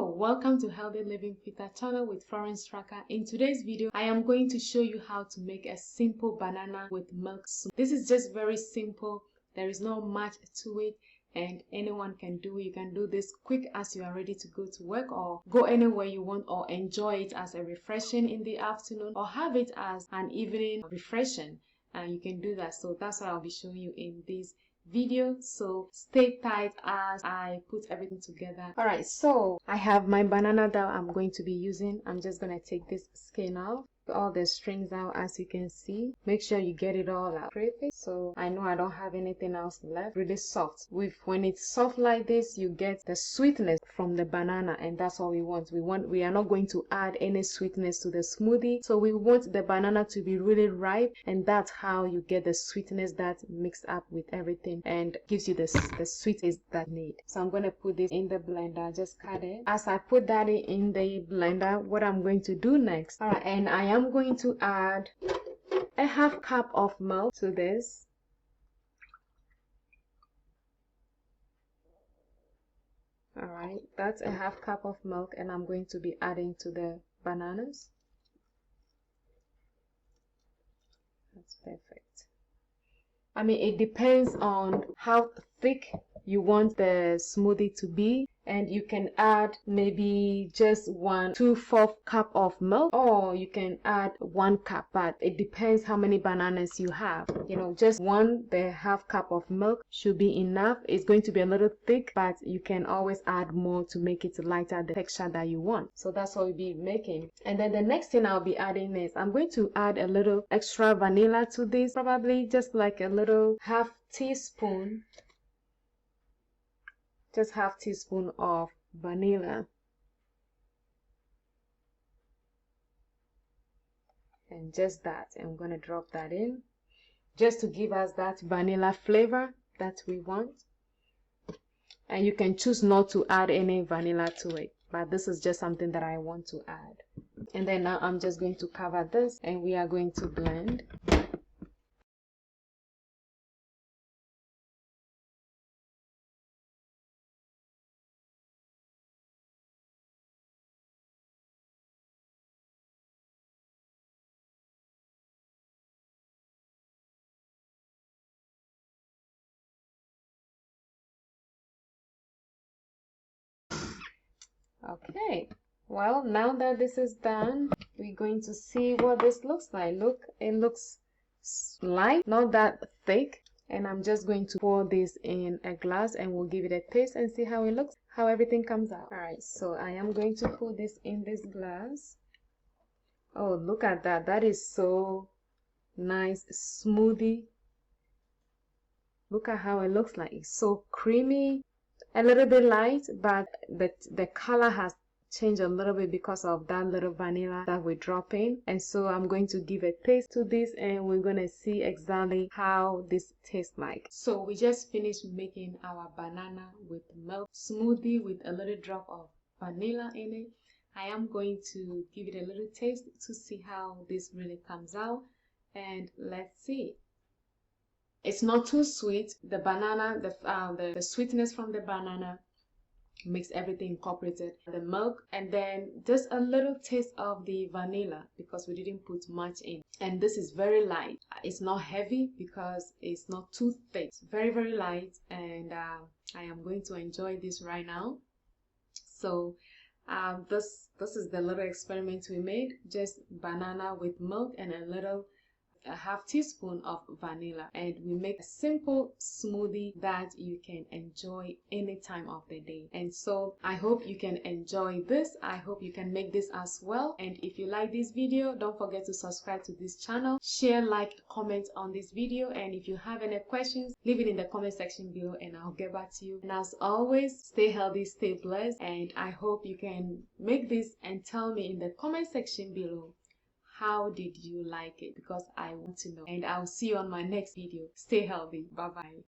Hello, welcome to Healthy Living Fitter channel with Florence Straka. In today's video, I am going to show you how to make a simple banana with milk smoothie. This is just very simple. There is not much to it and anyone can do it. You can do this quick as you are ready to go to work or go anywhere you want, or enjoy it as a refreshing in the afternoon, or have it as an evening refreshing, and you can do that. So that's what I'll be showing you in this video, so stay tight as I put everything together. All right, so I have my banana that I'm going to be using. I'm just gonna take this skin off, all the strings out. As you can see, make sure you get it all out. So I know I don't have anything else left. Really soft. When it's soft like this, you get the sweetness from the banana, and that's what we want. We are not going to add any sweetness to the smoothie, so we want the banana to be really ripe, and that's how you get the sweetness that mixed up with everything and gives you the sweetness that you need. So I'm going to put this in the blender. Just cut it. As I put that in the blender, what I'm going to do next, all right, and I am going to add a half cup of milk to this. All right, that's a half cup of milk, and I'm going to be adding to the bananas. That's perfect. I mean, it depends on how thick you want the smoothie to be, and you can add maybe just 2/4 cup of milk, or you can add 1 cup, but it depends how many bananas you have. You know, just the half cup of milk should be enough. It's going to be a little thick, but you can always add more to make it lighter, the texture that you want. So that's what we'll be making. And then the next thing I'll be adding is I'm going to add a little extra vanilla to this, probably just like a little half teaspoon. Just half teaspoon of vanilla, and just that. I'm going to drop that in just to give us that vanilla flavor that we want. And you can choose not to add any vanilla to it, but this is just something that I want to add. And then now I'm just going to cover this, and we are going to blend. Okay, well, now that this is done, we're going to see what this looks like. Look, it looks light, not that thick. And I'm just going to pour this in a glass, and we'll give it a taste and see how it looks, how everything comes out. All right, so I am going to put this in this glass. Oh, look at that. That is so nice smoothie. Look at how it looks like. It's so creamy, a little bit light, but the color has changed a little bit because of that little vanilla that we drop in. And so I'm going to give a taste to this, and we're going to see exactly how this tastes like. So we just finished making our banana with milk smoothie with a little drop of vanilla in it. I am going to give it a little taste to see how this really comes out, and let's see. It's not too sweet. The banana, the sweetness from the banana makes everything incorporated. The milk, and then just a little taste of the vanilla because we didn't put much in. And this is very light. It's not heavy because it's not too thick. It's very, very light, and I am going to enjoy this right now. So this is the little experiment we made. Just banana with milk and a half teaspoon of vanilla, and we make a simple smoothie that you can enjoy any time of the day. And so I hope you can enjoy this. I hope you can make this as well. And if you like this video, don't forget to subscribe to this channel, share, like, comment on this video, and if you have any questions, leave it in the comment section below and I'll get back to you. And as always, stay healthy, stay blessed, and I hope you can make this and tell me in the comment section below, how did you like it? Because I want to know. And I'll see you on my next video. Stay healthy. Bye bye.